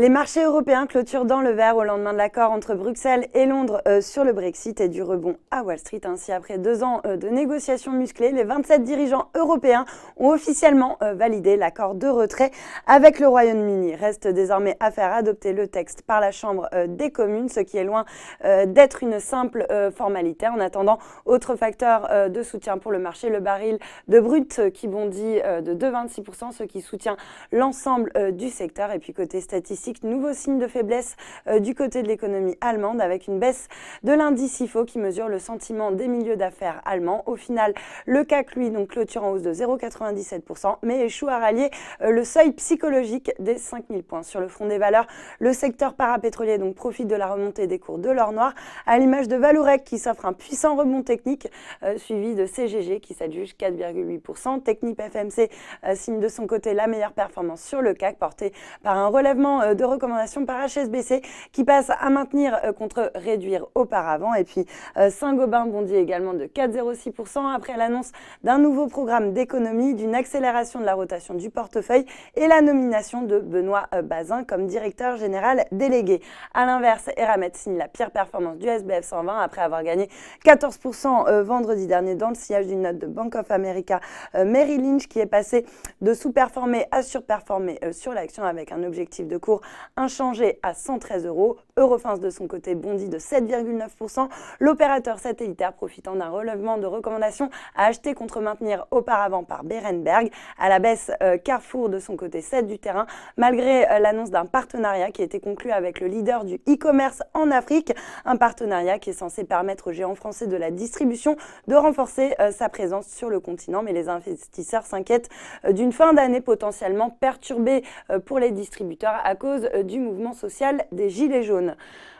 Les marchés européens clôturent dans le vert au lendemain de l'accord entre Bruxelles et Londres sur le Brexit et du rebond à Wall Street. Ainsi, après 2 ans de négociations musclées, les 27 dirigeants européens ont officiellement validé l'accord de retrait avec le Royaume-Uni. Reste désormais à faire adopter le texte par la Chambre des communes, ce qui est loin d'être une simple formalité. En attendant, autre facteur de soutien pour le marché, le baril de brut qui bondit de 2,26%, ce qui soutient l'ensemble du secteur. Et puis côté statistique, nouveau signe de faiblesse du côté de l'économie allemande avec une baisse de l'indice IFO qui mesure le sentiment des milieux d'affaires allemands. Au final, le CAC, lui, donc clôture en hausse de 0,97%, mais échoue à rallier le seuil psychologique des 5000 points. Sur le front des valeurs, le secteur parapétrolier donc profite de la remontée des cours de l'or noir, à l'image de Vallourec qui s'offre un puissant rebond technique, suivi de CGG qui s'adjuge 4,8%. Technip FMC signe de son côté la meilleure performance sur le CAC, porté par un relèvement de recommandations par HSBC qui passe à maintenir contre réduire auparavant. Et puis Saint-Gobain bondit également de 4,06% après l'annonce d'un nouveau programme d'économie, d'une accélération de la rotation du portefeuille et la nomination de Benoît Bazin comme directeur général délégué. A l'inverse, Eramet signe la pire performance du SBF 120 après avoir gagné 14% vendredi dernier dans le sillage d'une note de Bank of America Merrill Lynch qui est passé de sous-performer à surperformer sur l'action avec un objectif de cours inchangé à 113 €. Eurofins de son côté bondit de 7,9%. L'opérateur satellitaire profitant d'un relèvement de recommandations à acheter contre maintenir auparavant par Berenberg. À la baisse, Carrefour de son côté cède du terrain malgré l'annonce d'un partenariat qui a été conclu avec le leader du e-commerce en Afrique. Un partenariat qui est censé permettre au géant français de la distribution de renforcer sa présence sur le continent. Mais les investisseurs s'inquiètent d'une fin d'année potentiellement perturbée pour les distributeurs à cause du mouvement social des Gilets jaunes.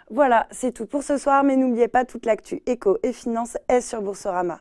Voilà, c'est tout pour ce soir, mais n'oubliez pas toute l'actu éco et finance est sur Boursorama.